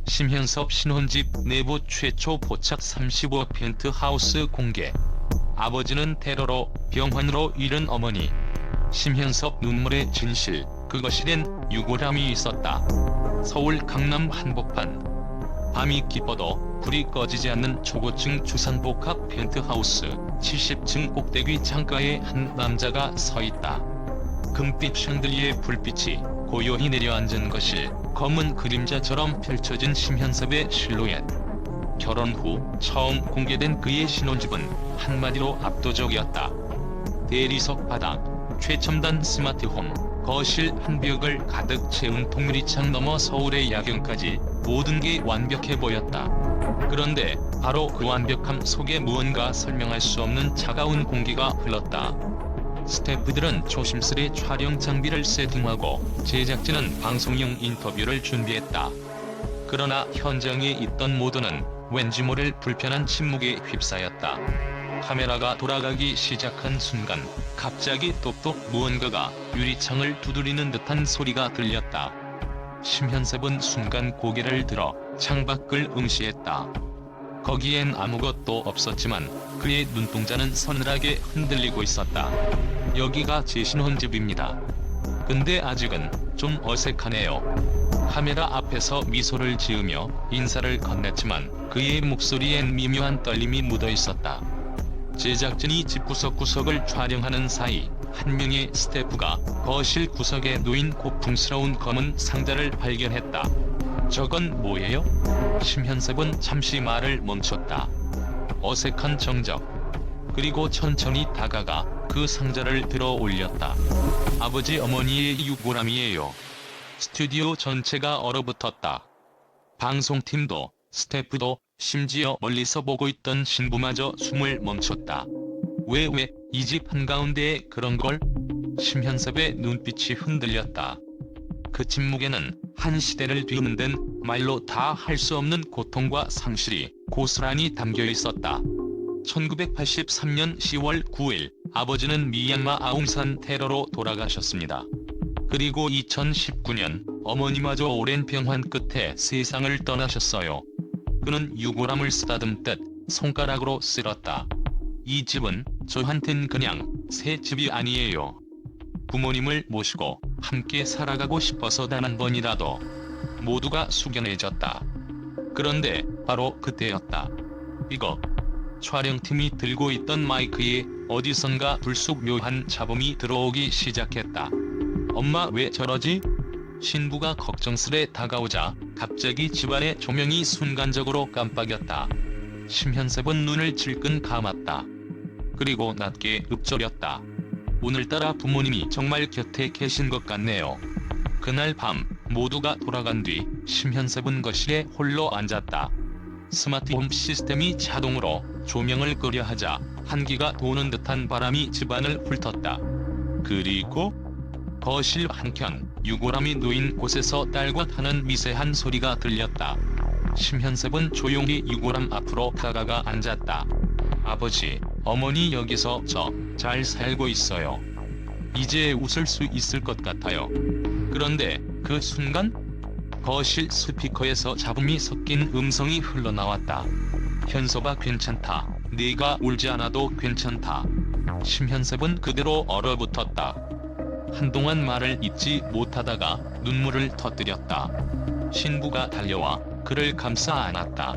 심현섭 신혼집 내부 최초 포착 35억 펜트하우스 공개. 아버지는 테러로 병환으로 잃은 어머니. 심현섭 눈물의 진실, 그것이란 유골함이 있었다. 서울 강남 한복판. 밤이 깊어도 불이 꺼지지 않는 초고층 주상복합 펜트하우스 70층 꼭대기 창가에 한 남자가 서 있다. 금빛 샹들리에 불빛이 고요히 내려앉은 것일, 검은 그림자처럼 펼쳐진 심현섭의 실루엣. 결혼 후 처음 공개된 그의 신혼집은 한마디로 압도적이었다. 대리석 바닥, 최첨단 스마트홈, 거실 한 벽을 가득 채운 통유리창 너머 서울의 야경까지 모든 게 완벽해 보였다. 그런데 바로 그 완벽함 속에 무언가 설명할 수 없는 차가운 공기가 흘렀다. 스태프들은 조심스레 촬영 장비를 세팅하고 제작진은 방송용 인터뷰를 준비했다. 그러나 현장에 있던 모두는 왠지 모를 불편한 침묵에 휩싸였다. 카메라가 돌아가기 시작한 순간 갑자기 똑똑 무언가가 유리창을 두드리는 듯한 소리가 들렸다. 심현섭은 순간 고개를 들어 창밖을 응시했다. 거기엔 아무것도 없었지만 그의 눈동자는 서늘하게 흔들리고 있었다. 여기가 제 신혼집입니다. 근데 아직은 좀 어색하네요. 카메라 앞에서 미소를 지으며 인사를 건넸지만 그의 목소리엔 미묘한 떨림이 묻어 있었다. 제작진이 집 구석구석을 촬영하는 사이 한 명의 스태프가 거실 구석에 놓인 고풍스러운 검은 상자를 발견했다. 저건 뭐예요? 심현섭은 잠시 말을 멈췄다. 어색한 정적. 그리고 천천히 다가가 그 상자를 들어 올렸다. 아버지 어머니의 유골함이에요. 스튜디오 전체가 얼어붙었다. 방송팀도 스태프도 심지어 멀리서 보고 있던 신부마저 숨을 멈췄다. 왜 이 집 한가운데에 그런 걸? 심현섭의 눈빛이 흔들렸다. 그 침묵에는 한 시대를 뒤흔든 말로 다 할 수 없는 고통과 상실이 고스란히 담겨 있었다. 1983년 10월 9일 아버지는 미얀마 아웅산 테러로 돌아가셨습니다. 그리고 2019년 어머니마저 오랜 병환 끝에 세상을 떠나셨어요. 그는 유골함을 쓰다듬듯 손가락으로 쓸었다. 이 집은 저한텐 그냥 새 집이 아니에요. 부모님을 모시고 함께 살아가고 싶어서 단 한 번이라도. 모두가 숙연해졌다. 그런데 바로 그때였다. 이거. 촬영팀이 들고 있던 마이크에 어디선가 불쑥 묘한 잡음이 들어오기 시작했다. 엄마 왜 저러지? 신부가 걱정스레 다가오자 갑자기 집안의 조명이 순간적으로 깜빡였다. 심현섭은 눈을 질끈 감았다. 그리고 낮게 읊조렸다. 오늘따라 부모님이 정말 곁에 계신 것 같네요. 그날 밤 모두가 돌아간 뒤 심현섭은 거실에 홀로 앉았다. 스마트홈 시스템이 자동으로 조명을 끄려 하자 한기가 도는 듯한 바람이 집안을 훑었다. 그리고 거실 한켠 유골함이 놓인 곳에서 딸과 하는 미세한 소리가 들렸다. 심현섭은 조용히 유골함 앞으로 다가가 앉았다. 아버지, 어머니 여기서 저 잘 살고 있어요. 이제 웃을 수 있을 것 같아요. 그런데 그 순간 거실 스피커에서 잡음이 섞인 음성이 흘러나왔다. 현섭아 괜찮다. 네가 울지 않아도 괜찮다. 심현섭은 그대로 얼어붙었다. 한동안 말을 잇지 못하다가 눈물을 터뜨렸다. 신부가 달려와 그를 감싸 안았다.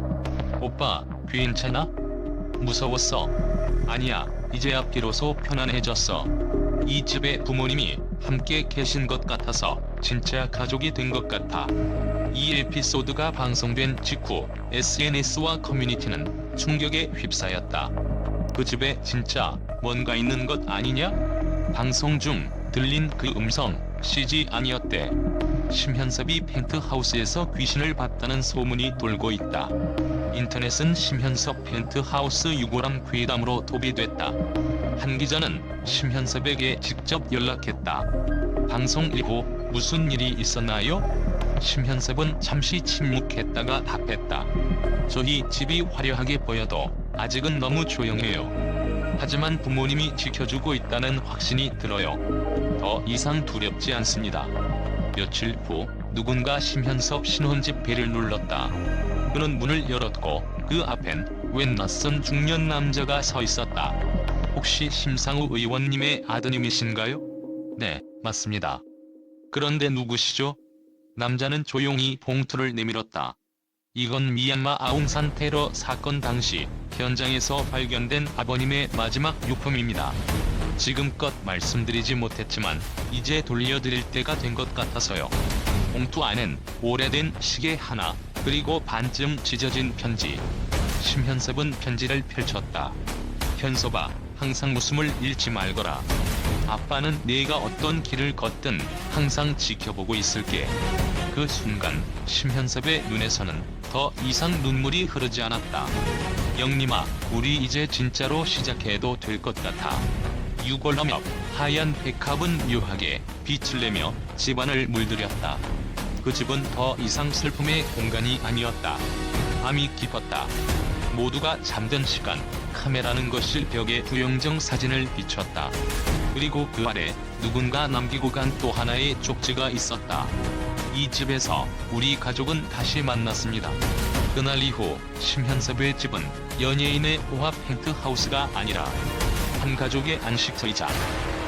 오빠, 괜찮아? 무서웠어. 아니야, 이제야 비로소 편안해졌어. 이 집에 부모님이 함께 계신 것 같아서 진짜 가족이 된 것 같아. 이 에피소드가 방송된 직후 SNS와 커뮤니티는 충격에 휩싸였다. 그 집에 진짜 뭔가 있는 것 아니냐? 방송 중 들린 그 음성 CG 아니었대. 심현섭이 펜트하우스에서 귀신을 봤다는 소문이 돌고 있다. 인터넷은 심현섭 펜트하우스 유골함 괴담으로 도배됐다. 한 기자는 심현섭에게 직접 연락했다. 방송 이후 무슨 일이 있었나요? 심현섭은 잠시 침묵했다가 답했다. 저희 집이 화려하게 보여도 아직은 너무 조용해요. 하지만 부모님이 지켜주고 있다는 확신이 들어요. 더 이상 두렵지 않습니다. 며칠 후 누군가 심현섭 신혼집 벨을 눌렀다. 그는 문을 열었고 그 앞엔 웬 낯선 중년 남자가 서 있었다. 혹시 심상우 의원님의 아드님이신가요? 네, 맞습니다. 그런데 누구시죠? 남자는 조용히 봉투를 내밀었다. 이건 미얀마 아웅산 테러 사건 당시 현장에서 발견된 아버님의 마지막 유품입니다. 지금껏 말씀드리지 못했지만 이제 돌려드릴 때가 된 것 같아서요. 봉투 안엔 오래된 시계 하나, 그리고 반쯤 찢어진 편지. 심현섭은 편지를 펼쳤다. 현섭아, 항상 웃음을 잃지 말거라. 아빠는 네가 어떤 길을 걷든 항상 지켜보고 있을게. 그 순간 심현섭의 눈에서는 더 이상 눈물이 흐르지 않았다. 영림아, 우리 이제 진짜로 시작해도 될 것 같아. 유골함 옆 하얀 백합은 묘하게 빛을 내며 집안을 물들였다. 그 집은 더 이상 슬픔의 공간이 아니었다. 밤이 깊었다. 모두가 잠든 시간, 카메라는 거실 벽에 구영정 사진을 비췄다. 그리고 그 아래 누군가 남기고 간 또 하나의 쪽지가 있었다. 이 집에서 우리 가족은 다시 만났습니다. 그날 이후 심현섭의 집은 연예인의 호화 펜트하우스가 아니라 한 가족의 안식처이자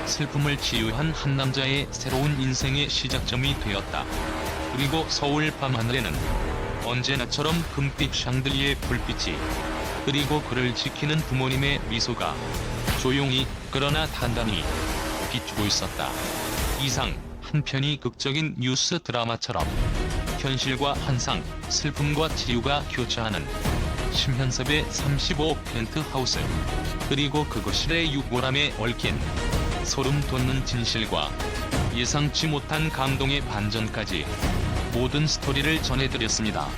슬픔을 치유한 한 남자의 새로운 인생의 시작점이 되었다. 그리고 서울 밤하늘에는 언제나처럼 금빛 샹들리의 불빛이, 그리고 그를 지키는 부모님의 미소가 조용히 그러나 단단히 비추고 있었다. 이상 한 편이 극적인 뉴스 드라마처럼 현실과 환상, 슬픔과 치유가 교차하는 심현섭의 35 펜트하우스, 그리고 그것실의 유골함에 얽힌 소름 돋는 진실과 예상치 못한 감동의 반전까지 모든 스토리를 전해드렸습니다.